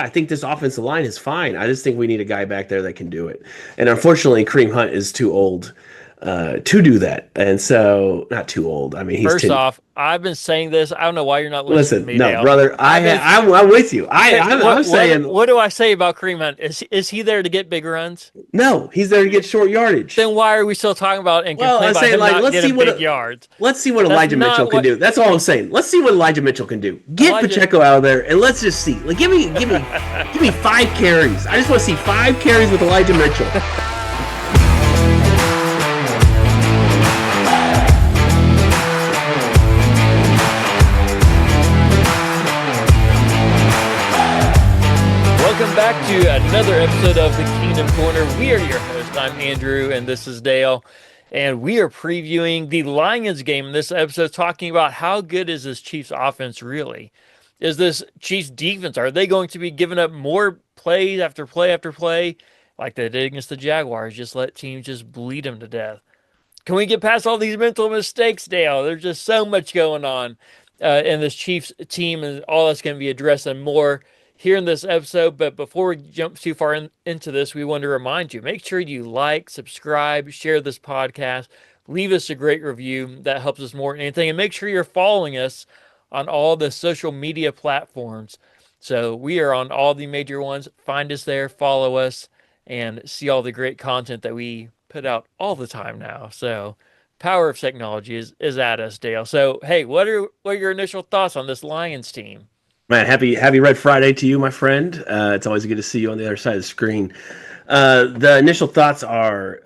I think this offensive line is fine. I just think we need a guy back there that can do it. And unfortunately, Kareem Hunt is too old to do that. And so, not too old. I mean, he's First 10. off, I've been saying this. I don't know why you're not listening to Listen, me, no, Dale. brother, I've been I'm with you. okay. I'm saying What do I say about Kareem Hunt? Is he there to get big runs? no. He's there to get short yardage. Then why are we still talking about and Well, complaining I'm about saying him like not getting big yards? let's see what That's Elijah Mitchell not can what do. That's all I'm saying. Let's see what Elijah Mitchell can do. Get Elijah. Pacheco out of there and let's just see. Like give me 5 carries. I just want to see 5 carries with Elijah Mitchell. Welcome back to another episode of the Kingdom Korner. We are your host. I'm Andrew, and this is Dale. And we are previewing the Lions game in this episode, talking about how good is this Chiefs offense really? Is this Chiefs defense? Are they going to be giving up more plays after play after play like they did against the Jaguars? Just let teams just bleed them to death. Can we get past all these mental mistakes, Dale? There's just so much going on in this Chiefs team, and all that's going to be addressed and more here in this episode. But before we jump too far into this, we want to remind you, make sure you like, subscribe, share this podcast, leave us a great review. That helps us more than anything. And make sure you're following us on all the social media platforms. So we are on all the major ones. Find us there, follow us, and see all the great content that we put out all the time now. So power of technology is at us, Dale. So hey, what are your initial thoughts on this Lions team? Man, happy Red Friday to you, my friend. It's always good to see you on the other side of the screen. The initial thoughts are,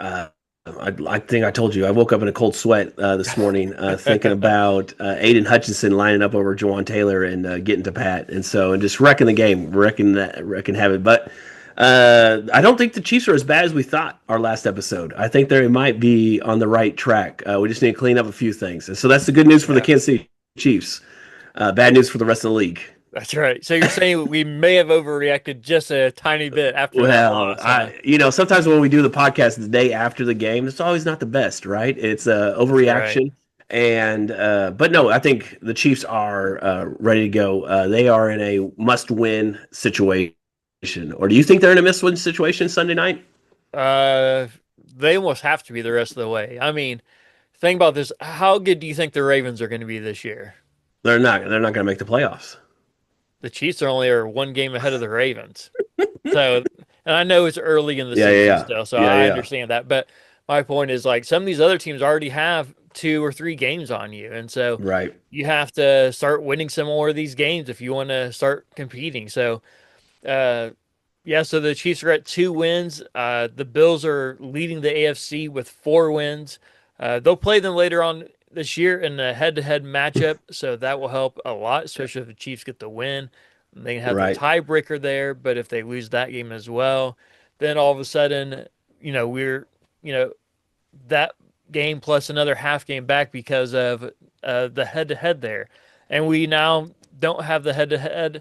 I think I told you, I woke up in a cold sweat this morning thinking about Aiden Hutchinson lining up over Jawan Taylor and getting to Pat, and just wrecking the game, wrecking heaven. But I don't think the Chiefs are as bad as we thought our last episode. I think they might be on the right track. We just need to clean up a few things, and so that's the good news for the Kansas City Chiefs. Bad news for the rest of the league. That's right. So you're saying we may have overreacted just a tiny bit after that loss. Sometimes when we do the podcast the day after the game, it's always not the best, right? It's overreaction. Right. And but no, I think the Chiefs are ready to go. They are in a must-win situation. Or do you think they're in a must-win situation Sunday night? They almost have to be the rest of the way. I mean, think about this. How good do you think the Ravens are going to be this year? They're not going to make the playoffs. The Chiefs are one game ahead of the Ravens. So, and I know it's early in the season still, so I understand that. But my point is, like, some of these other teams already have 2 or 3 games on you, and so you have to start winning some more of these games if you want to start competing. So, so the Chiefs are at 2 wins. The Bills are leading the AFC with 4 wins. They'll play them later on this year in a head-to-head matchup, so that will help a lot, especially if the Chiefs get the win. They have the tiebreaker there, but if they lose that game as well, then all of a sudden, we're that game plus another half game back because of the head-to-head there. And we now don't have the head-to-head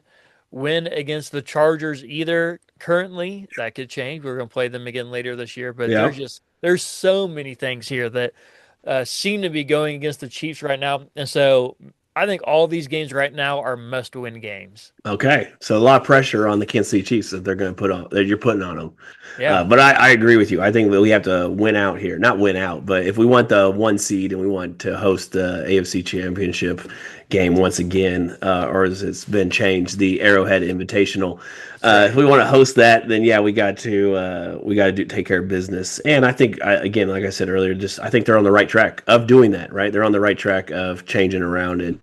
win against the Chargers either currently. That could change. We're going to play them again later this year, but there's so many things here that seem to be going against the Chiefs right now. And so I think all these games right now are must-win games. Okay, so a lot of pressure on the Kansas City Chiefs that they're going to that you're putting on them. Yeah, but I agree with you. I think that we have to win out here. Not win out, but if we want the 1 seed and we want to host the AFC Championship game once again, or as it's been changed, the Arrowhead Invitational. If we want to host that, then we got to take care of business. And I think again, like I said earlier, I think they're on the right track of doing that. Right, they're on the right track of changing around and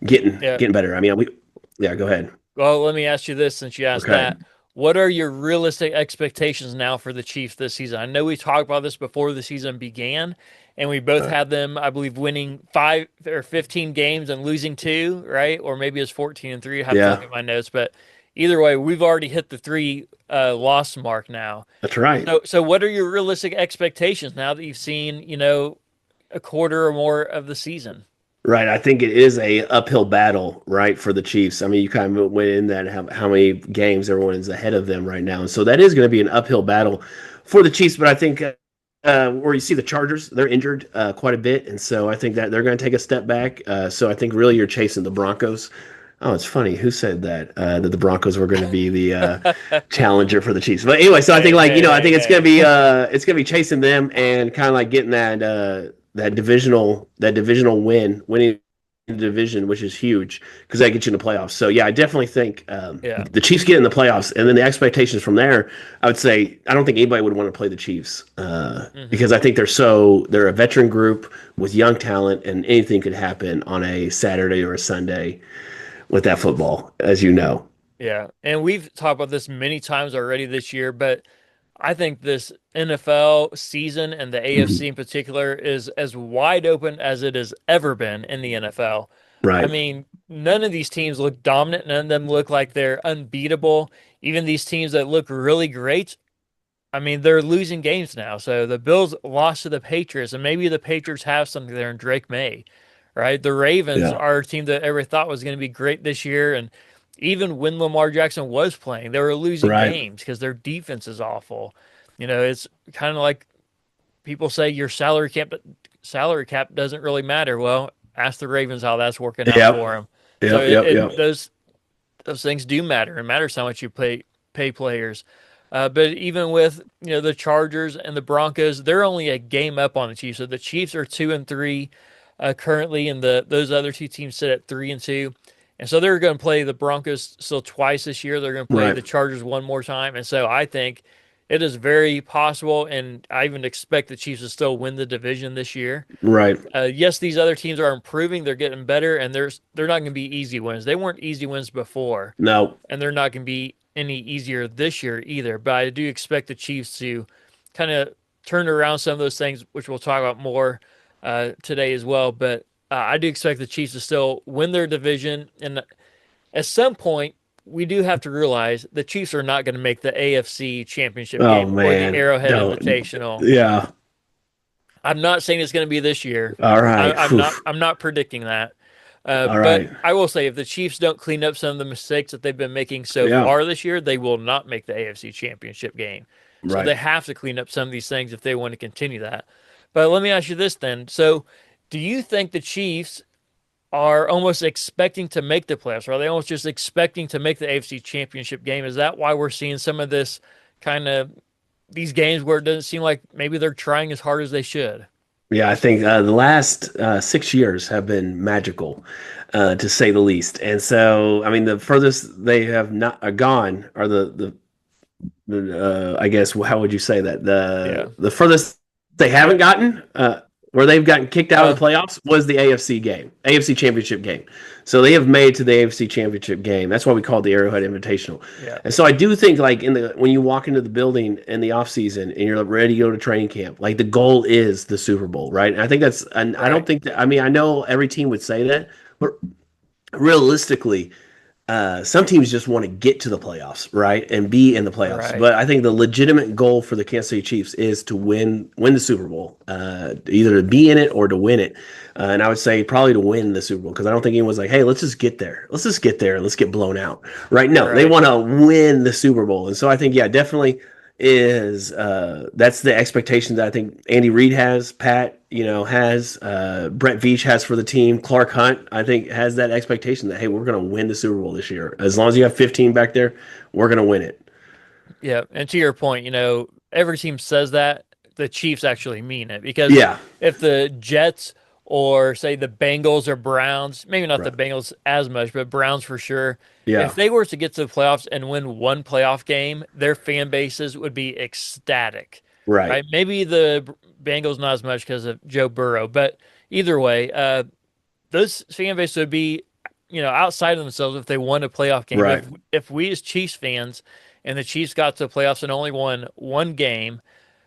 getting better. I mean, go ahead. Well, let me ask you this since you asked that. What are your realistic expectations now for the Chiefs this season? I know we talked about this before the season began, and we both had them, I believe, winning 5 or 15 games and losing 2, right? Or maybe it's 14-3. I have to look at my notes, but either way, we've already hit the 3 loss mark now. That's right. So what are your realistic expectations now that you've seen, a quarter or more of the season? Right. I think it is a uphill battle, right, for the Chiefs. I mean, you kind of went in that how many games everyone is ahead of them right now. And so that is going to be an uphill battle for the Chiefs. But I think where you see the Chargers, they're injured quite a bit. And so I think that they're going to take a step back. So I think really you're chasing the Broncos Oh, it's funny. Who said that that the Broncos were going to be the challenger for the Chiefs? But anyway, so I think I think it's gonna be chasing them and kind of like getting that divisional winning the division, which is huge because that gets you in the playoffs. So yeah, I definitely think the Chiefs get in the playoffs, and then the expectations from there. I would say I don't think anybody would want to play the Chiefs because I think they're a veteran group with young talent, and anything could happen on a Saturday or a Sunday with that football, as you know. Yeah, and we've talked about this many times already this year, but I think this NFL season and the Mhm. AFC in particular is as wide open as it has ever been in the NFL. I Right. mean, none of these teams look dominant. None of them look like they're unbeatable. Even these teams that look really great, I mean, they're losing games now. So the Bills lost to the Patriots, and maybe the Patriots have something there in Drake May, right? The Ravens Yeah. are a team that everyone thought was going to be great this year, and even when Lamar Jackson was playing, they were losing Right. games because their defense is awful. It's kind of like people say your salary cap doesn't really matter. Well, ask the Ravens how that's working out Yep. for them. So Yep. Yep. Yep. those things do matter. It matters how much you pay players. But even with the Chargers and the Broncos, they're only a game up on the Chiefs. So the Chiefs are 2-3 currently, and those other two teams sit at 3-2. And so they're going to play the Broncos still twice this year. They're going to play Right. the Chargers one more time. And so I think it is very possible, and I even expect the Chiefs to still win the division this year. Right. Yes, these other teams are improving; they're getting better, and they're not going to be easy wins. They weren't easy wins before, No. and they're not going to be any easier this year either. But I do expect the Chiefs to kind of turn around some of those things, which we'll talk about more today as well. But I do expect the Chiefs to still win their division, and at some point, we do have to realize the Chiefs are not going to make the AFC Championship Oh game or the man. Arrowhead Don't. Invitational. Yeah. I'm not saying it's going to be this year. All right. I'm not. Oof. I'm not predicting that. All But right. I will say, if the Chiefs don't clean up some of the mistakes that they've been making so Yeah. far this year, they will not make the AFC Championship game. So Right. they have to clean up some of these things if they want to continue that. But let me ask you this then. So, do you think the Chiefs are almost expecting to make the playoffs? Or are they almost just expecting to make the AFC Championship game? Is that why we're seeing some of this kind of these games where it doesn't seem like maybe they're trying as hard as they should? Yeah, I think the last 6 years have been magical, to say the least. And so, I mean, the furthest they have not gone are I guess how would you say that Yeah. the furthest they I, haven't gotten where they've gotten kicked out of uh, the playoffs was the AFC Championship game. So they have made to the AFC Championship game. That's why we call it the Arrowhead Invitational. yeah. And so I do think like when you walk into the building in the offseason and you're ready to go to training camp, like the goal is the Super Bowl, right? And I think and I don't Right. think that, I mean, I know every team would say that, but realistically, some teams just want to get to the playoffs, right, and be in the playoffs. Right. But I think the legitimate goal for the Kansas City Chiefs is to win the Super Bowl, either to be in it or to win it. And I would say probably to win the Super Bowl because I don't think anyone's like, hey, let's just get there, and let's get blown out, right? No, they Right. want to win the Super Bowl, and so I think yeah, definitely is that's the expectation that I think Andy Reid has, Pat, has, Brett Veach has for the team, Clark Hunt, I think has that expectation that hey, we're going to win the Super Bowl this year. As long as you have 15 back there, we're going to win it. Yeah. And to your point, every team says that. The Chiefs actually mean it because Yeah, if the Jets or say the Bengals or Browns, maybe not the right. Bengals as much, but Browns for sure, Yeah, if they were to get to the playoffs and win one playoff game, their fan bases would be ecstatic, right, right? Maybe the Bengals not as much because of Joe Burrow, but either way, those fan bases would be, outside of themselves if they won a playoff game. right. If we as Chiefs fans and the Chiefs got to the playoffs and only won one game,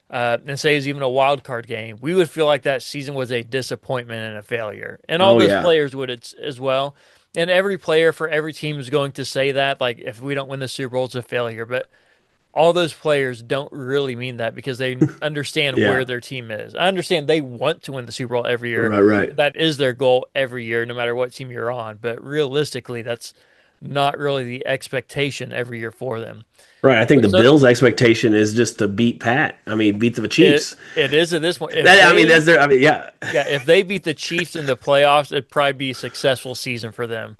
and say it's even a wild card game, we would feel like that season was a disappointment and a failure. And all Oh those yeah, players would as well. And every player for every team is going to say that, like, if we don't win the Super Bowl, it's a failure. But all those players don't really mean that because they understand where yeah, their team is. I understand they want to win the Super Bowl every year. right, right. That is their goal every year, no matter what team you're on. But realistically, that's not really the expectation every year for them. Right, I think the So Bills' expectation is just to beat Pat. I mean, beat the it Chiefs. it is at this point. If That I mean, they that's their. Yeah, Yeah, if they beat the Chiefs in the playoffs, it'd probably be a successful season for them.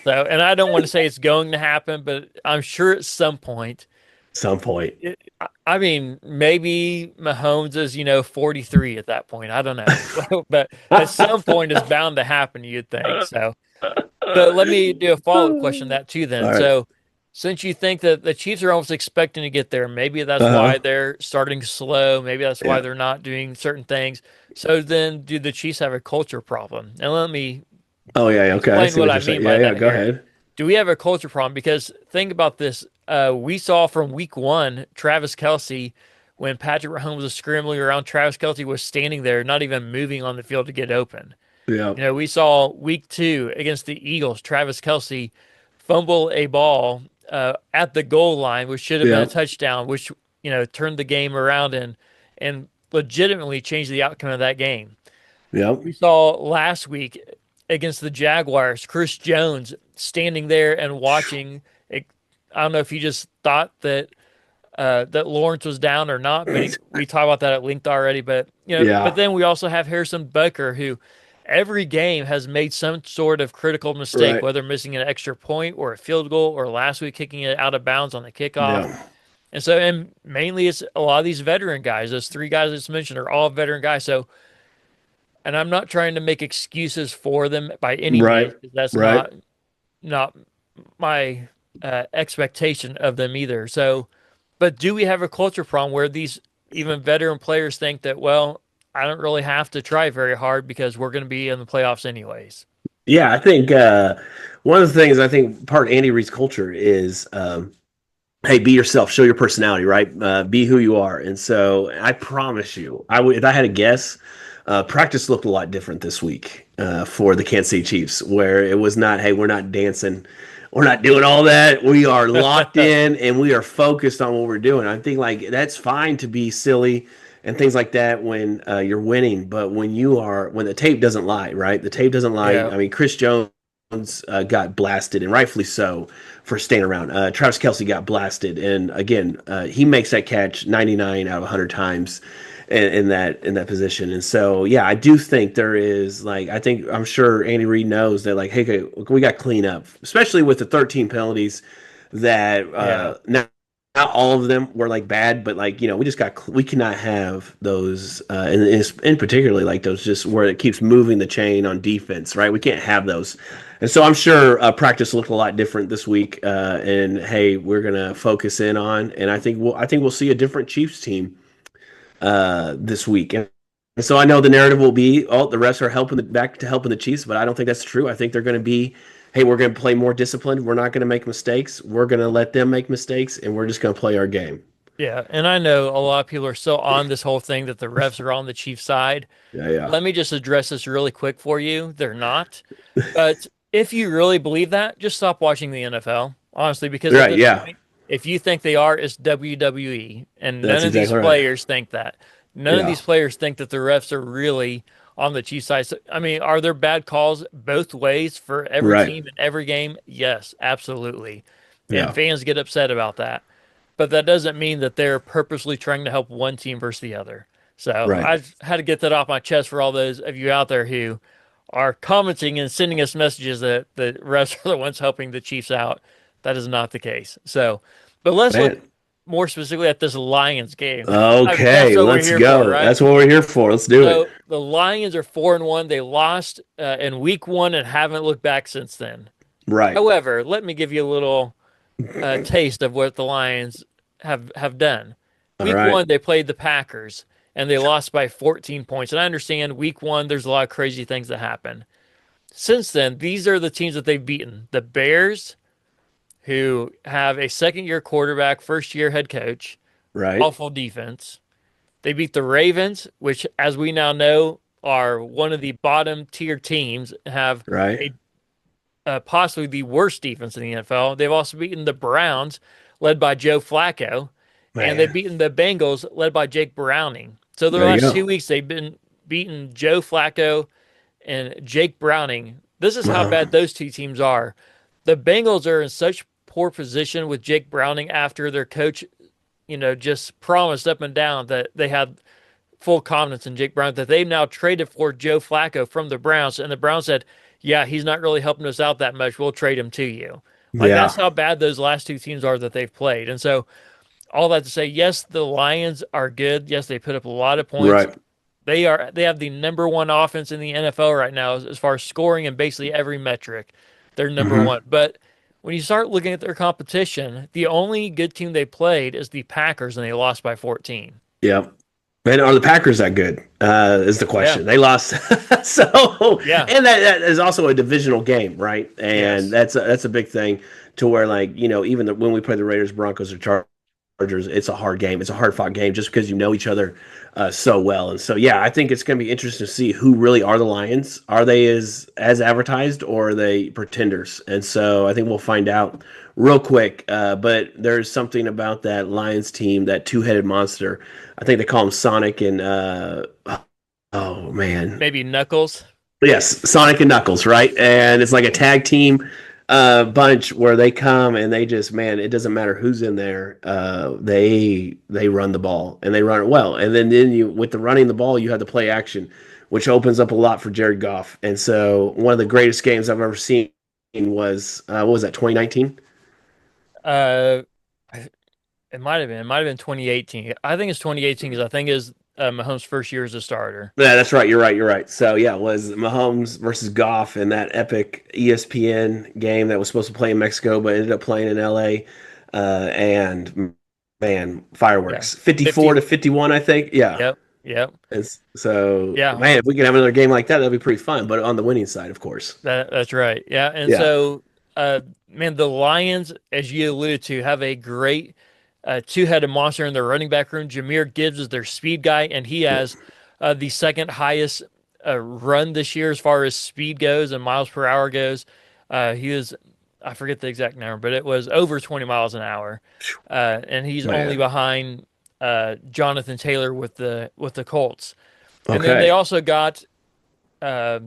So, and I don't want to say it's going to happen, but I'm sure at some point. Some point. I mean, maybe Mahomes is, 43 at that point. I don't know. But at some point it's bound to happen, you'd think. So, but let me do a follow-up question to that too then. All right. So, since you think that the Chiefs are almost expecting to get there, maybe that's why Uh-huh. they're starting slow. Maybe that's why Yeah. they're not doing certain things. So then do the Chiefs have a culture problem? And let me Oh yeah, yeah, okay. I explain see what what I you're mean saying. by Yeah, yeah, that go here. ahead. Do we have a culture problem? Because think about this. We saw from week one, Travis Kelce, when Patrick Mahomes was scrambling around, Travis Kelce was standing there, not even moving on the field to get open. Yeah. We saw week two against the Eagles, Travis Kelce fumble a ball at the goal line, which should have been a Yeah. touchdown, which, turned the game around and legitimately changed the outcome of that game. Yeah. We saw last week against the Jaguars, Chris Jones standing there and watching. I don't know if he just thought that Lawrence was down or not, but we talked about that at length already. But but Yeah. then we also have Harrison Butker, who every game has made some sort of critical mistake, Right. whether missing an extra point or a field goal, or last week kicking it out of bounds on the kickoff. Yeah. And mainly it's a lot of these veteran guys. Those three guys I just mentioned are all veteran guys. So, and I'm not trying to make excuses for them by any means, Right. because that's Right. not my expectation of them either. So, but do we have a culture problem where these even veteran players think that, well, I don't really have to try very hard because we're going to be in the playoffs anyways? Yeah, I think one of the things I think part of Andy Reid's culture is hey, be yourself, show your personality, right? Be who you are. And so I promise you, I would if I had a guess, practice looked a lot different this week for the Kansas City Chiefs, where it was not, hey, we're not dancing, we're not doing all that. We are locked in and we are focused on what we're doing. I think like that's fine to be silly and things like that when you're winning, but when the tape doesn't lie, right? The tape doesn't lie. Yeah. I mean, Chris Jones got blasted, and rightfully so for staying around. Travis Kelce got blasted, and again, he makes that catch 99 out of 100 times in that position. And so, yeah, I do think there is like I'm sure Andy Reid knows that like, hey, we got clean up, especially with the 13 penalties that Yeah. not all of them were like bad, but like we cannot have those, and particularly like those just where it keeps moving the chain on defense, right? We can't have those, and so I'm sure practice looked a lot different this week. And hey, we're gonna focus in on, and I think we'll see a different Chiefs team this week. And so I know the narrative will be, oh, the refs are helping the Chiefs, but I don't think that's true. I think they're going to be, hey, we're going to play more disciplined. We're not going to make mistakes. We're going to let them make mistakes, and we're just going to play our game. Yeah. And I know a lot of people are still on this whole thing that the refs are on the Chiefs side. Yeah, yeah. Let me just address this really quick for you. They're not. But if you really believe that, just stop watching the NFL, honestly, because at Right, this yeah. point, if you think they are, it's WWE. And none That's of these exactly right. players think that. None of Yeah. these players think that the refs are really on the Chiefs side. So, I mean, are there bad calls both ways for every Right. team in every game? Yes, absolutely. And Yeah. fans get upset about that. But that doesn't mean that they're purposely trying to help one team versus the other. So Right. I've had to get that off my chest for all those of you out there who are commenting and sending us messages that the refs are the ones helping the Chiefs out. That is not the case. So, but let's look Man. more specifically at this Lions game. I mean, that's Okay, what we're let's here for, go. right? That's what we're here for. Let's do it. So the Lions are 4-1. They lost in week one and haven't looked back since then. Right. However, let me give you a little taste of what the Lions have done. All Week right. one, they played the Packers and they lost by 14 points. And I understand week one, there's a lot of crazy things that happen. Since then, these are the teams that they've beaten: the Bears, who have a second year quarterback, first year head coach, Right. awful defense. They beat the Ravens, which, as we now know, are one of the bottom tier teams, have Right. a possibly the worst defense in the NFL. They've also beaten the Browns, led by Joe Flacco, and they've Man. beaten the Bengals, led by Jake Browning. So the There you last go. 2 weeks, they've been beaten Joe Flacco and Jake Browning. This is how bad those two teams are. The Bengals are in such poor position with Jake Browning after their coach, just promised up and down that they had full confidence in Jake Browning, that they've now traded for Joe Flacco from the Browns. And the Browns said, yeah, he's not really helping us out that much. We'll trade him to you. Like that's Yeah. how bad those last two teams are that they've played. And so all that to say, yes, the Lions are good. Yes, they put up a lot of points. Right. They have the number one offense in the NFL right now as far as scoring and basically every metric. They're number Hmm. one. But when you start looking at their competition, the only good team they played is the Packers, and they lost by 14. Yeah. And are the Packers that good? Is the Yeah. question. They lost, so Yeah. and that is also a divisional game, right? And Yes. that's a big thing to where like even when we play the Raiders, Broncos, or Chargers, it's a hard game. It's a hard fought game just because you know each other so well. And so yeah, I think it's going to be interesting to see who really are the Lions. Are they as advertised, or are they pretenders? And so I think we'll find out real quick. But there's something about that Lions team, that two-headed monster. I think they call him Sonic and oh man, Maybe Knuckles. yes, Sonic and Knuckles, right? And it's like a tag team bunch where they come and they just, man, it doesn't matter who's in there. They run the ball and they run it well. And then you with the running the ball, you have the play action, which opens up a lot for Jared Goff. And so one of the greatest games I've ever seen was what was that, 2019? Uh, it might have been 2018. I think it's 2018 because I think it's Mahomes' first year as a starter. Yeah, that's right. You're right. You're right. So yeah, it was Mahomes versus Goff in that epic ESPN game that was supposed to play in Mexico, but ended up playing in LA. And man, Yeah. fireworks. 54 to 50. 51, I think. Yeah. Yep. Yep. And so, Yeah. man, if we can have another game like that, that'd be pretty fun. But on the winning side, of course. That's right. Yeah. And Yeah. so, man, the Lions, as you alluded to, have a great two-headed monster in their running back room. Jahmyr Gibbs is their speed guy, and he has the second highest run this year as far as speed goes and miles per hour goes. He was, I forget the exact number, but it was over 20 miles an hour, and he's only Man. behind Jonathan Taylor with the Colts. And then they Okay. also got uh,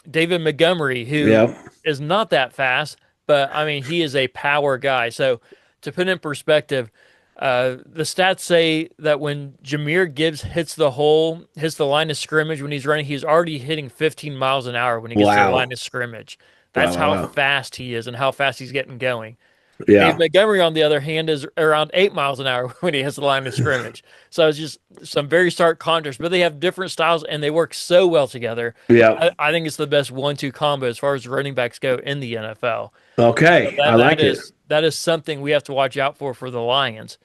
David Montgomery, who Yeah. is not that fast, but I mean, he is a power guy. So to put in perspective, the stats say that when Jahmyr Gibbs hits the line of scrimmage when he's running, he's already hitting 15 miles an hour when he gets to the line Wow. of scrimmage. Wow. That's Wow. how Wow. fast he is and how fast he's getting going. Dave Yeah. Montgomery, on the other hand, is around 8 miles an hour when he hits the line of scrimmage. So it's just some very stark contrast, but they have different styles and they work so well together. Yeah. I think it's the best 1-2 combo as far as running backs go in the NFL. So Okay. I like it. that is something we have to watch out for the Lions.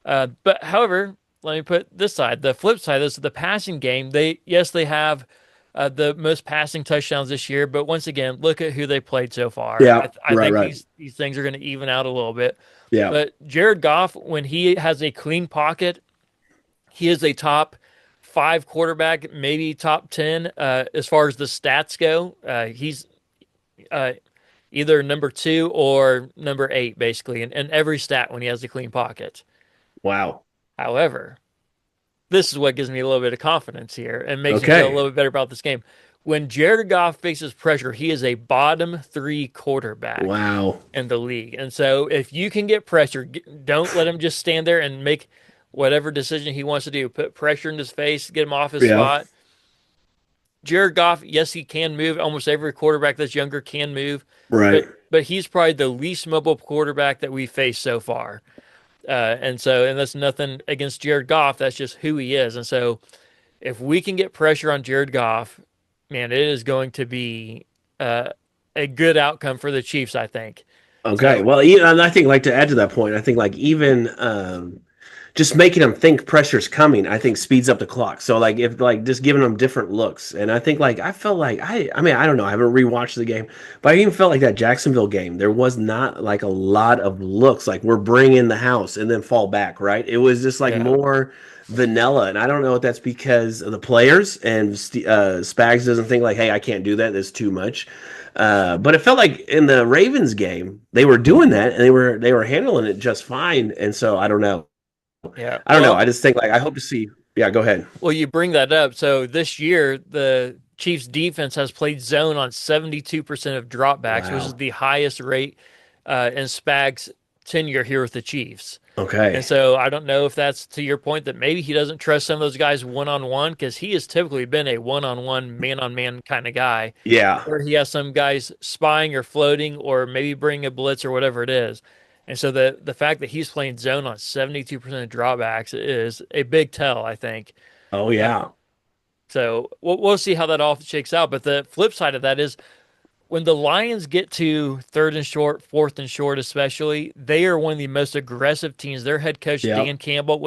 But however, let me put this side. The flip side is the passing game. They have the most passing touchdowns this year, but once again, look at who they played so far. Yeah. I Right. think Right. these things are going to even out a little bit. Yeah. But Jared Goff, when he has a clean pocket, he is a top five quarterback, maybe top 10 as far as the stats go. He's uh, either number two or number eight, basically, in every stat when he has a clean pocket. Wow. However, this is what gives me a little bit of confidence here and makes me feel a Okay. little bit better about this game. When Jared Goff faces pressure, he is a bottom three quarterback Wow. in the league. And so if you can get pressure, don't let him just stand there and make whatever decision he wants to do. Put pressure in his face, get him off his Yeah. spot. Jared Goff, yes, he can move. Almost every quarterback that's younger can move, Right. but he's probably the least mobile quarterback that we've faced so far. And that's nothing against Jared Goff. That's just who he is. And so if we can get pressure on Jared Goff, man, it is going to be a good outcome for the Chiefs, I think. Okay. So Well, and I think like to add to that point, I think like even just making them think pressure's coming, I think speeds up the clock. So like if like just giving them different looks, and I think like I felt like I mean I don't know, I haven't rewatched the game, but I even felt like that Jacksonville game, there was not like a lot of looks like we're bringing the house and then fall back, right? It was just like yeah, more vanilla, and I don't know if that's because of the players and Spags doesn't think like, hey, I can't do that. That's too much. But it felt like in the Ravens game, they were doing that and they were handling it just fine. And so I don't know. yeah. I don't know. I just think like I hope to see. Yeah, go ahead. Well, you bring that up. So this year, the Chiefs defense has played zone on 72% of dropbacks, which is Wow. the highest rate in Spags tenure here with the Chiefs. Okay. And so I don't know if that's to your point that maybe he doesn't trust some of those guys one-on-one, because he has typically been a one-on-one, man-on-man kind of guy, Yeah. where he has some guys spying or floating or maybe bringing a blitz or whatever it is. And so the fact that he's playing zone on 72% of drawbacks is a big tell, I think. Oh Uh, yeah. so we'll see how that all shakes out. But the flip side of that is when the Lions get to third and short, fourth and short, especially, they are one of the most aggressive teams. Their head coach, Yep. Dan Campbell,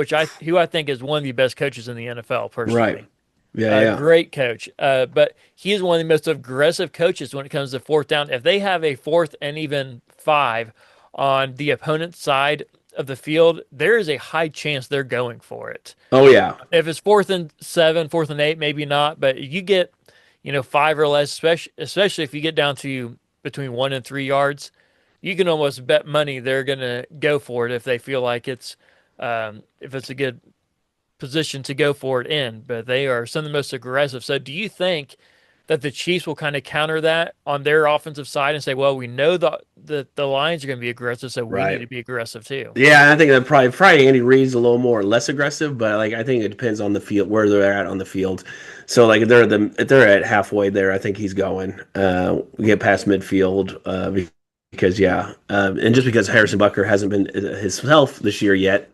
who I think is one of the best coaches in the NFL, Right. personally. Yeah, yeah. Great coach. But he is one of the most aggressive coaches when it comes to fourth down. If they have a fourth and even 5 on the opponent's side of the field, there is a high chance they're going for it. Oh yeah. If it's 4th and 7, 4th and 8, maybe not. But you get, 5 or less, especially if you get down to between 1 and 3 yards, you can almost bet money they're going to go for it if they feel like if it's a good position to go for it in. But they are some of the most aggressive. So do you think that the Chiefs will kind of counter that on their offensive side and say, well, we know the Lions are going to be aggressive, so we need to be aggressive too? Yeah, I think that probably Andy Reid's a little more or less aggressive, but like I think it depends on the field, where they're at on the field. So like if they're at halfway there, I think he's going. We get past midfield because and just because Harrison Butker hasn't been himself this year yet.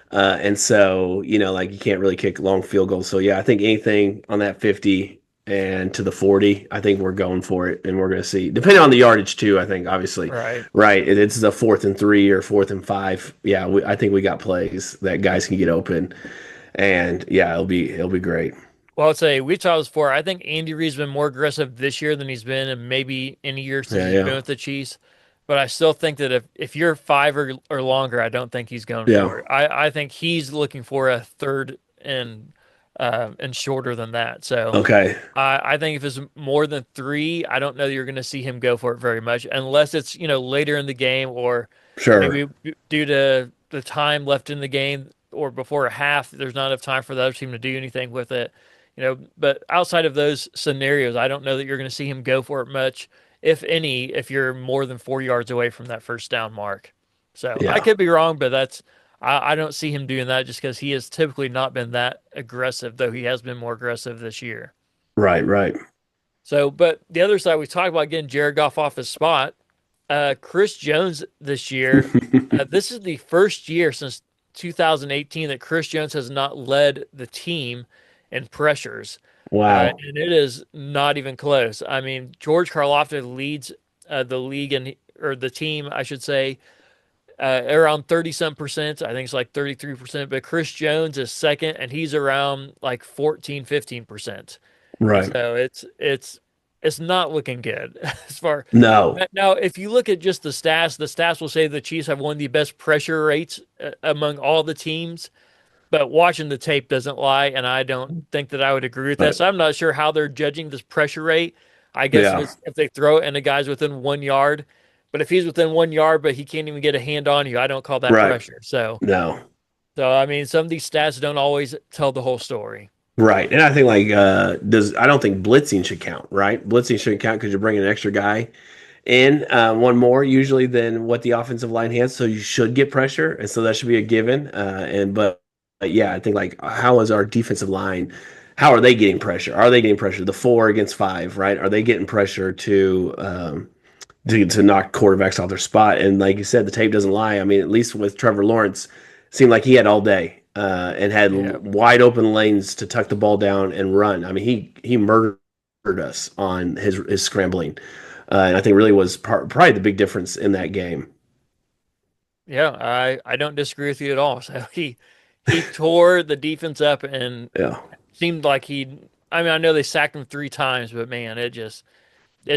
And so, like you can't really kick long field goals. So yeah, I think anything on that 50 and to the 40, I think we're going for it, and we're going to see, depending on the yardage too. I think obviously, right. It's the 4th and 3 or 4th and 5. Yeah, I think we got plays that guys can get open, and yeah, it'll be great. Well, I'd say we've talked before. I think Andy Reid's been more aggressive this year than he's been in maybe any year since he's been with the Chiefs. But I still think that if you're 5 or longer, I don't think he's going for it. I think he's looking for a 3rd and shorter than that. So I think if it's more than 3, I don't know that you're going to see him go for it very much, unless it's later in the game or maybe due to the time left in the game or before a half, there's not enough time for the other team to do anything with it. But outside of those scenarios, I don't know that you're going to see him go for it much, if any, if you're more than 4 yards away from that first down mark. So I could be wrong, but I don't see him doing that just because he has typically not been that aggressive, though he has been more aggressive this year. Right. So, but the other side, we talked about getting Jared Goff off his spot. Chris Jones this year, this is the first year since 2018 that Chris Jones has not led the team in pressures. Wow. And it is not even close. I mean, George Karlaftis leads the league or the team, I should say, around 30-some%. I think it's like 33%. But Chris Jones is second, and he's around like 15%. Right. So it's not looking good as far. No. Now, if you look at just the stats will say the Chiefs have one of the best pressure rates among all the teams. But watching the tape doesn't lie, and I don't think that I would agree with that. So I'm not sure how they're judging this pressure rate. I guess if they throw it and the guy's within 1 yard. But if he's within 1 yard, but he can't even get a hand on you, I don't call that pressure. So no. So I mean, some of these stats don't always tell the whole story. Right, and I think I don't think blitzing should count. Right, blitzing shouldn't count because you're bringing an extra guy in, one more usually than what the offensive line has. So you should get pressure, and so that should be a given. But yeah, I think how is our defensive line? How are they getting pressure? Are they getting pressure? The 4 against 5, right? Are they getting pressure to knock quarterbacks off their spot? And like you said, the tape doesn't lie. I mean, at least with Trevor Lawrence, it seemed like he had all day and had wide open lanes to tuck the ball down and run. I mean, he murdered us on his scrambling, and I think really was probably the big difference in that game. Yeah, I don't disagree with you at all. So he tore the defense up, and seemed like I mean, I know they sacked him 3 times, but man, it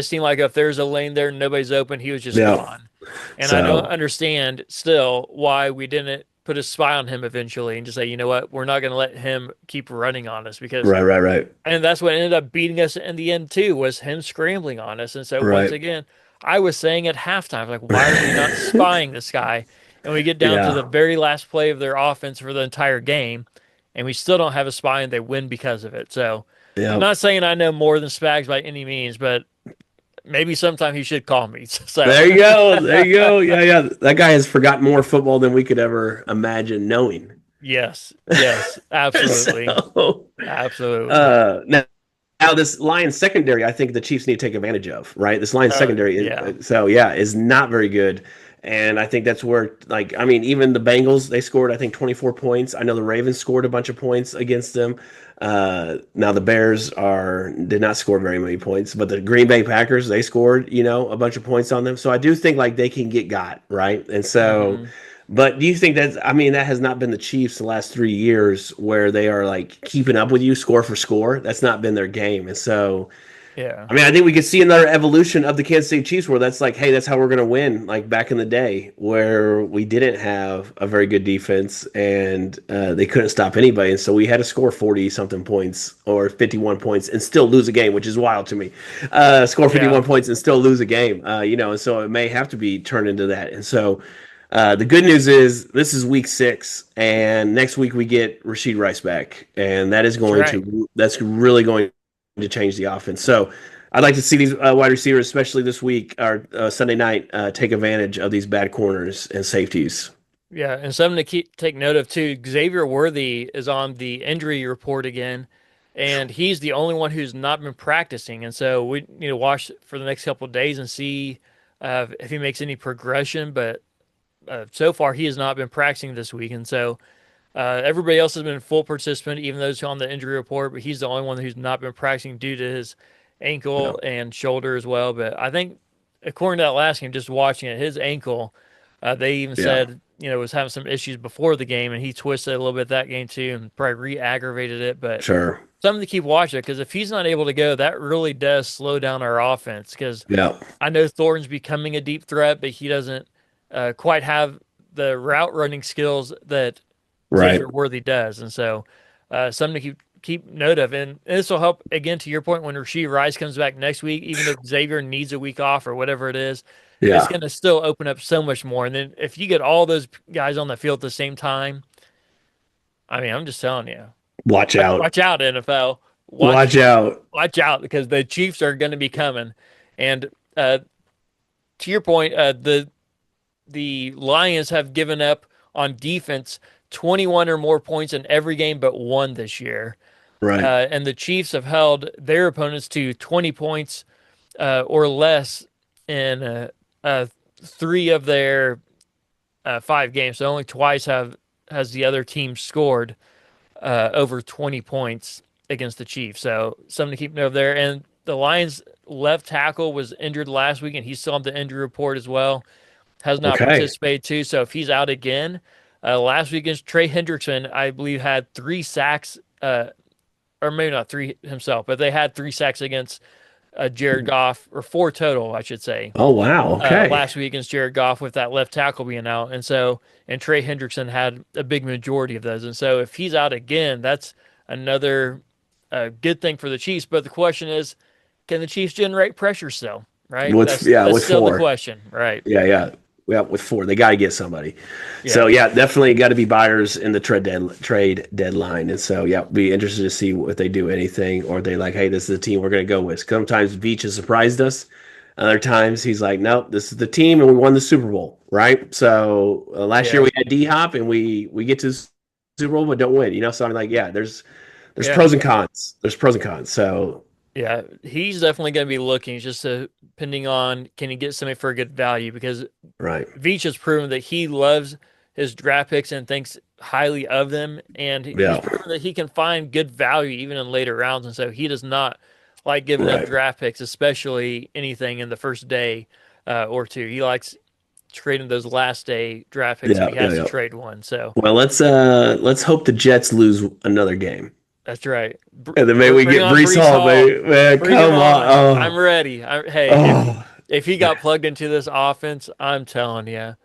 seemed like if there's a lane there and nobody's open, he was just gone. And I don't understand still why we didn't put a spy on him eventually and just say, you know what, we're not going to let him keep running on us, because right. And that's what ended up beating us in the end too, was him scrambling on us. And so once again, I was saying at halftime, like, why are we not spying this guy? And we get down to the very last play of their offense for the entire game, and we still don't have a spy, and they win because of it. So I'm not saying I know more than Spags by any means, but maybe sometime he should call me. So there you go. There you go. Yeah, yeah. That guy has forgotten more football than we could ever imagine knowing. yes, yes, absolutely, So, absolutely. now this Lions secondary, I think the Chiefs need to take advantage of, right? This Lions secondary Yeah. is not very good. And I think that's where, like, I mean, even the Bengals, they scored, I think, 24 points. I know the Ravens scored a bunch of points against them. Now the Bears did not score very many points, but the Green Bay Packers, they scored, a bunch of points on them. So I do think like they can get got, right? And so, Mhm. but do you think I mean, that has not been the Chiefs the last 3 years where they are like keeping up with you score for score. That's not been their game. And so, Yeah. I mean, I think we could see another evolution of the Kansas City Chiefs where that's like, hey, that's how we're going to win. Like back in the day where we didn't have a very good defense and they couldn't stop anybody. And so we had to score 40 something points or 51 points and still lose a game, which is wild to me. Score 51 points and still lose a game, and so it may have to be turned into that. And so the good news is this is week 6 and next week we get Rashid Rice back. And that's really going to change the offense. So I'd like to see these wide receivers, especially this week or Sunday night, take advantage of these bad corners and safeties. Yeah, and something to take note of too. Xavier Worthy is on the injury report again, and he's the only one who's not been practicing. And so we need to watch for the next couple of days and see if he makes any progression. But so far, he has not been practicing this week, and so everybody else has been full participant, even those on the injury report. But he's the only one who's not been practicing due to his Yeah. ankle and shoulder as well. But I think, according to that last game, just watching it, his ankle. They even Yeah. said, was having some issues before the game, and he twisted a little bit that game too, and probably re-aggravated it. But Sure. something to keep watching because if he's not able to go, that really does slow down our offense. Because Yeah. I know Thornton's becoming a deep threat, but he doesn't quite have the route running skills that Right. Xavier Worthy does, and so something to keep note of. And this will help again to your point when Rashid Rice comes back next week, even if Xavier needs a week off or whatever it is. It's Yeah. going to still open up so much more. And then if you get all those guys on the field at the same time, I mean, I'm just telling you, Watch out. watch out, NFL. Watch out. Watch out because the Chiefs are going to be coming. And to your point, the Lions have given up on defense 21 or more points in every game but one this year. Right. And the Chiefs have held their opponents to 20 points or less in 3 of their 5 games. So only twice has the other team scored over 20 points against the Chiefs. So something to keep note of there. And the Lions left tackle was injured last week, and he's still on the injury report as well. Has not participated too. So if he's out again, last week against Trey Hendrickson, I believe had 3 sacks, or maybe not 3 himself, but they had 3 sacks against Jared Goff, or 4 total, I should say. Oh, wow. Okay. Last week against Jared Goff with that left tackle being out. And Trey Hendrickson had a big majority of those. And so if he's out again, that's another good thing for the Chiefs. But the question is, can the Chiefs generate pressure still? Right? That's still 4. the question. Right. Yeah. Yeah. Yeah, with 4, they got to get somebody. Yeah. So yeah, definitely got to be buyers in the trade deadline. And so yeah, be interested to see if they do anything or they like, hey, this is the team we're going to go with. Sometimes Veach has surprised us. Other times he's like, nope, this is the team, and we won the Super Bowl, right? So last year we had D-Hop, and we get to the Super Bowl but don't win. So I'm like, yeah, there's pros and cons. There's pros and cons. So. Yeah, he's definitely going to be looking just depending on can he get somebody for a good value because Veach has proven that he loves his draft picks and thinks highly of them, and he's proven that he can find good value even in later rounds, and so he does not like giving up draft picks, especially anything in the first day or 2. He likes trading those last day draft picks if he has to trade one. So well, let's hope the Jets lose another game. That's right. And then maybe we get Breece Hall, baby. Man, come on. Oh. I'm ready. If he got plugged into this offense, I'm telling you.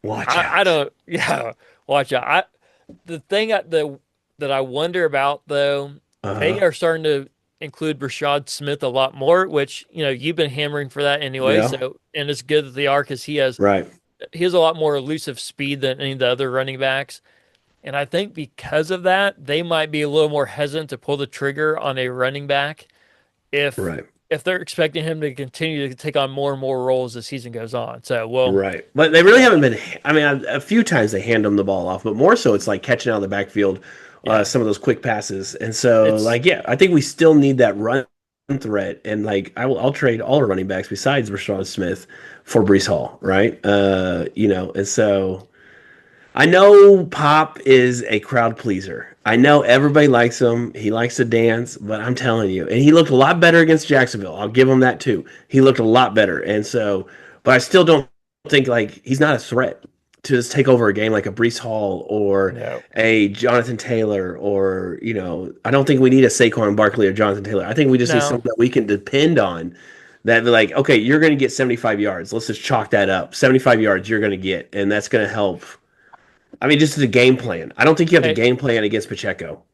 Watch out. Watch out. The thing that I wonder about, though, they are starting to include Rashad Smith a lot more, which, you've been hammering for that anyway. Yeah. So, and it's good that they are because he has a lot more elusive speed than any of the other running backs. And I think because of that, they might be a little more hesitant to pull the trigger on a running back if if they're expecting him to continue to take on more and more roles as the season goes on. So, well, right. But they really haven't been. I mean, a few times they hand him the ball off, but more so it's like catching out of the backfield, yeah, some of those quick passes. And so, it's like, yeah, I think we still need that run threat. And like, I'll trade all the running backs besides Rashawn Smith for Brees Hall, right? And so. I know Pop is a crowd pleaser. I know everybody likes him. He likes to dance, but I'm telling you, and he looked a lot better against Jacksonville. I'll give him that too. He looked a lot better. And so, but I still don't think like he's not a threat to just take over a game like a Brees Hall or no. a Jonathan Taylor or, I don't think we need a Saquon Barkley or Jonathan Taylor. I think we just need No. something that we can depend on that like, okay, you're going to get 75 yards. Let's just chalk that up. 75 yards you're going to get, and that's going to help. I mean, just as a game plan. I don't think you have the game plan against Pacheco.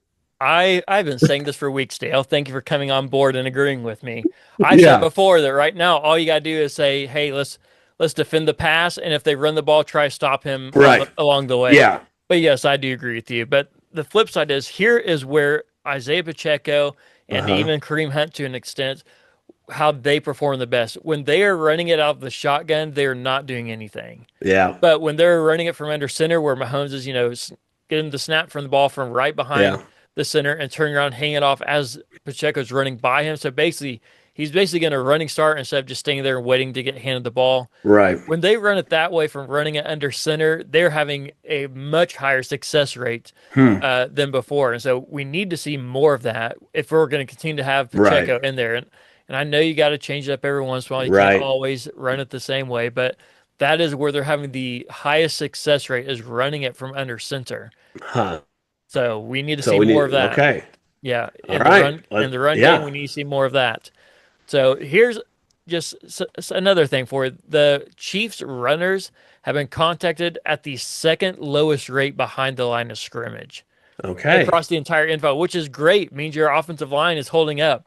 I've been saying this for weeks, Dale. Thank you for coming on board and agreeing with me. I said Yeah. before that right now all you got to do is say, "Hey, let's defend the pass, and if they run the ball, try to stop him along the way." Yeah. But yes, I do agree with you. But the flip side is here is where Isaiah Pacheco and even Kareem Hunt to an extent, how they perform the best. When they are running it out of the shotgun, they're not doing anything. Yeah. But when they're running it from under center, where Mahomes is, getting the snap from the ball from right behind the center and turning around, hanging it off as Pacheco's running by him. So basically, he's basically going to running start instead of just staying there and waiting to get handed the ball. Right. When they run it that way from running it under center, they're having a much higher success rate than before. And so we need to see more of that if we're going to continue to have Pacheco in there. And I know you got to change it up every once in a while. You can't always run it the same way, but that is where they're having the highest success rate is running it from under center. Huh. So we need to see more of that. Okay. Yeah. In the run game, we need to see more of that. So here's just another thing for you. The Chiefs runners have been contacted at the second lowest rate behind the line of scrimmage. Okay. Across the entire info, which is great. Means your offensive line is holding up.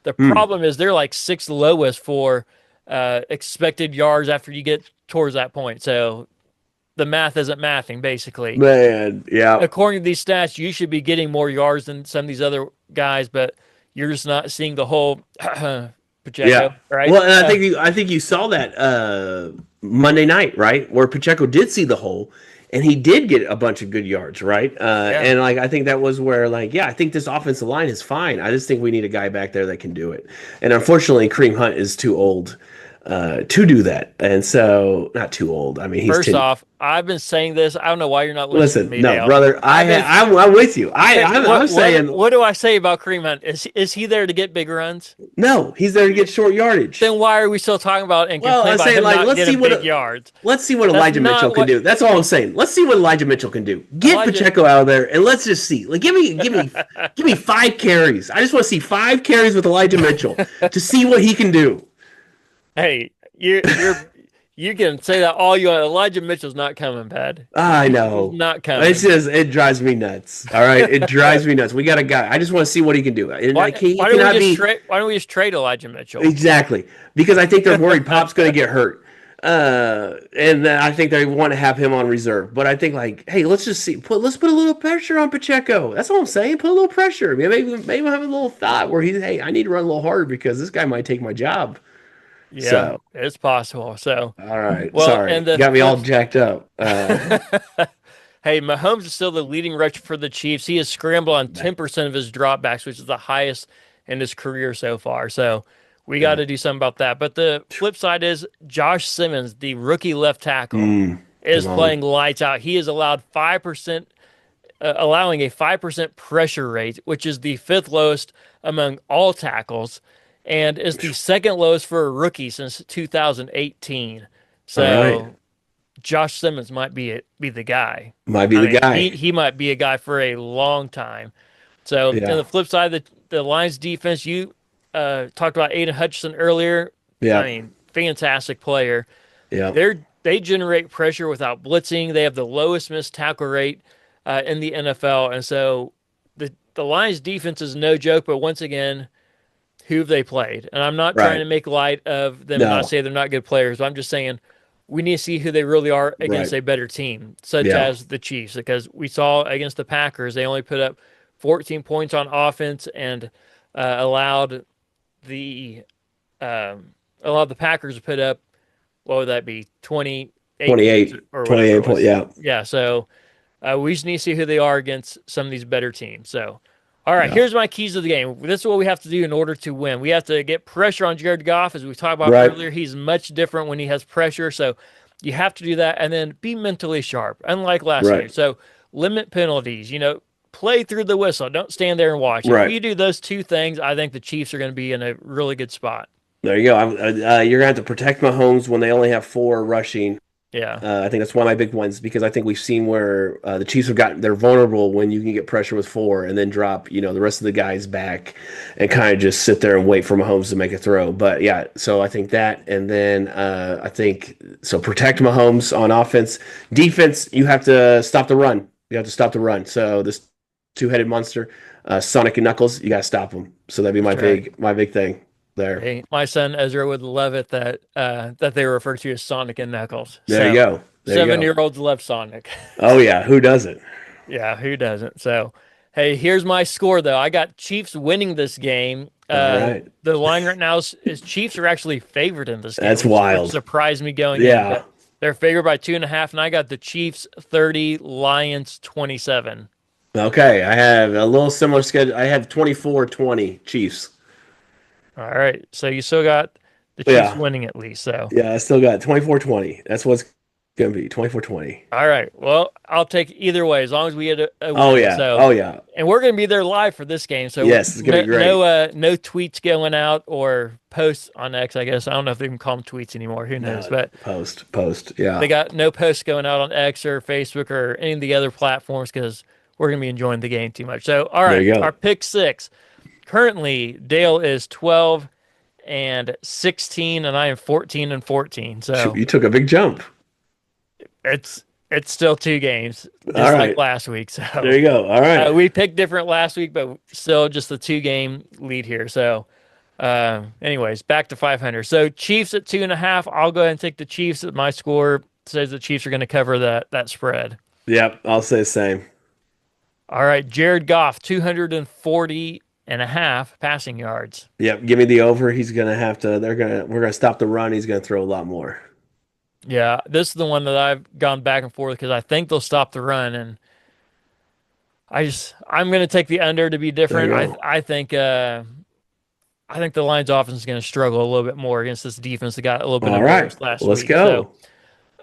The problem is they're like sixth lowest for expected yards after you get towards that point. So the math isn't mathing, basically. Man, yeah. According to these stats, you should be getting more yards than some of these other guys, but you're just not seeing the whole Pacheco, right? Well, and I think you saw that Monday night, right, where Pacheco did see the hole, and he did get a bunch of good yards, right? And like I think that was where, like, I think this offensive line is fine. I just think we need a guy back there that can do it. And unfortunately, Kareem Hunt is too old to do that, and so not too old. I mean, he's first off, I've been saying this. I don't know why you're not listening to me. No, Dale. brother, I'm with you. I'm saying. What do I say about Kareem Hunt? Is he there to get big runs? No, he's there to get short yardage. Then why are we still talking about and complaining about him not getting big yards? Let's see what Elijah Mitchell can do. That's all I'm saying. Let's see what Elijah Mitchell can do. Get Pacheco out of there, and let's just see. Like, give me 5 carries. I just want to see 5 carries with Elijah Mitchell to see what he can do. Hey, you can say that all you want. Elijah Mitchell's not coming, Pad. I know. He's not coming. It's just, it drives me nuts. All right? It drives me nuts. We got a guy. I just want to see what he can do. And why don't we just trade Elijah Mitchell? Exactly. Because I think they're worried Pop's going to get hurt. And I think they want to have him on reserve. But I think, like, hey, let's just see. Let's put a little pressure on Pacheco. That's all I'm saying. Put a little pressure. Maybe have a little thought where hey, I need to run a little harder because this guy might take my job. Yeah, it's possible. So, all right. Well, sorry, and got me all jacked up. Hey, Mahomes is still the leading rusher for the Chiefs. He has scrambled on 10% of his dropbacks, which is the highest in his career so far. So we got to do something about that. But the flip side is Josh Simmons, the rookie left tackle, is playing lights out. He has allowed 5%, allowing a 5% pressure rate, which is the 5th lowest among all tackles, and is the 2nd lowest for a rookie since 2018. So Josh Simmons might be the guy. He might be a guy for a long time. So on the flip side, the Lions defense, you talked about Aiden Hutchinson earlier. Yeah. I mean, fantastic player. Yeah. They generate pressure without blitzing. They have the lowest missed tackle rate in the NFL. And so the Lions defense is no joke, but once again, who have they played? And I'm not trying to make light of them, not say they're not good players, but I'm just saying we need to see who they really are against a better team, such as the Chiefs, because we saw against the Packers, they only put up 14 points on offense and allowed the a lot of the Packers put up, what would that be, 28 or 28 points, yeah. Yeah, so we just need to see who they are against some of these better teams. So, all right, here's my keys of the game. This is what we have to do in order to win. We have to get pressure on Jared Goff, as we talked about earlier. He's much different when he has pressure, so you have to do that, and then be mentally sharp, unlike last year. So limit penalties, play through the whistle. Don't stand there and watch. If you do those two things, I think the Chiefs are going to be in a really good spot. There you go. You're going to have to protect Mahomes when they only have 4 rushing. Yeah. I think that's one of my big ones, because I think we've seen where the Chiefs they're vulnerable when you can get pressure with 4 and then drop, the rest of the guys back and kind of just sit there and wait for Mahomes to make a throw. But yeah, so I think that, and then I think, so protect Mahomes on offense. Defense, you have to stop the run. So this two-headed monster, Sonic and Knuckles, you got to stop them. So that'd be my big thing there. Hey, my son Ezra would love it that they refer to as Sonic and Knuckles. There you go. 7-year-olds love Sonic. Oh yeah, who doesn't? Yeah, who doesn't? So, hey, here's my score though. I got Chiefs winning this game. All right. The line right now is Chiefs are actually favored in this game. That's wild. Which surprised me going in. But they're favored by 2.5, and I got the Chiefs 30, Lions 27. Okay, I have a little similar schedule. I have 24-20 Chiefs. All right, so you still got the Chiefs winning at least. So yeah, I still got 24-20. That's what's going to be, 24-20. All right, well, I'll take either way as long as we get a win. Oh yeah, so, and we're going to be there live for this game. So yes, it's going to be great. No tweets going out or posts on X. I guess I don't know if they can call them tweets anymore. Who knows? But post. Yeah, they got no posts going out on X or Facebook or any of the other platforms because we're going to be enjoying the game too much. So, all right, our pick 6. Currently, Dale is 12 and 16, and I am 14 and 14. So you took a big jump. It's still 2 games, just like last week. So there you go. All right, we picked different last week, but still just the 2-game lead here. So, anyways, back to 500. So Chiefs at 2.5. I'll go ahead and take the Chiefs. My score says the Chiefs are going to cover that spread. Yep, I'll say the same. All right, Jared Goff, 240.5 passing yards. Yep, give me the over. He's gonna have to. We're gonna stop the run. He's gonna throw a lot more. Yeah, this is the one that I've gone back and forth because I think they'll stop the run, and I'm gonna take the under to be different. I think the Lions offense is gonna struggle a little bit more against this defense that got a little bit embarrassed last week. Let's go.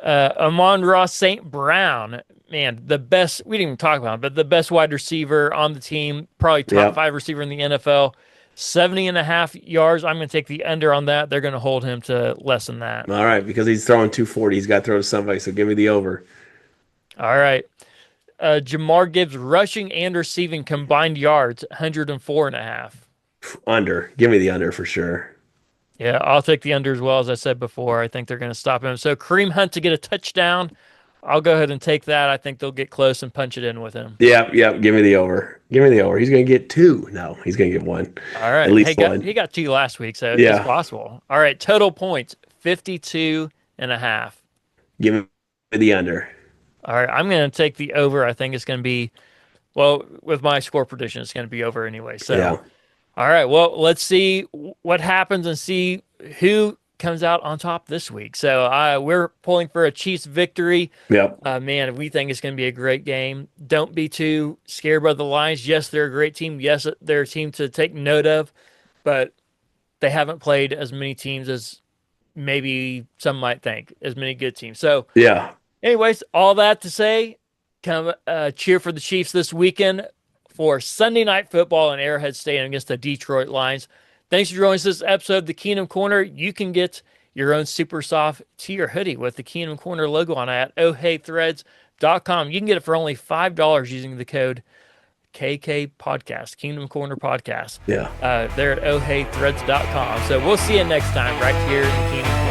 So, Amon-Ra St. Brown. Man, the best, we didn't even talk about him, but the best wide receiver on the team, probably top 5 receiver in the NFL, 70.5 yards. I'm going to take the under on that. They're going to hold him to less than that. All right, because he's throwing 240. He's got to throw to somebody, so give me the over. All right. Jamar Gibbs rushing and receiving combined yards, 104.5. Under. Give me the under for sure. Yeah, I'll take the under as well, as I said before. I think they're going to stop him. So Kareem Hunt to get a touchdown. I'll go ahead and take that. I think they'll get close and punch it in with him. Yeah. Give me the over. He's going to get 2. No, he's going to get 1. All right. At least 1. He got 2 last week, so it's possible. All right. Total points, 52.5. Give me the under. All right. I'm going to take the over. I think it's going to be, well, with my score prediction, it's going to be over anyway. So, all right. Well, let's see what happens and see who comes out on top this week. So we're pulling for a Chiefs victory. Yep. Man, we think it's going to be a great game. Don't be too scared by the Lions. Yes, they're a great team. Yes, they're a team to take note of, but they haven't played as many teams as maybe some might think, as many good teams. So, anyways, all that to say, come cheer for the Chiefs this weekend for Sunday Night Football in Arrowhead Stadium against the Detroit Lions. Thanks for joining us this episode of the Kingdom Korner. You can get your own super soft tee or hoodie with the Kingdom Korner logo on it at ohheythreads.com. You can get it for only $5 using the code kkpodcast, Kingdom Korner Podcast. They're at ohheythreads.com. So we'll see you next time right here in the Kingdom Korner.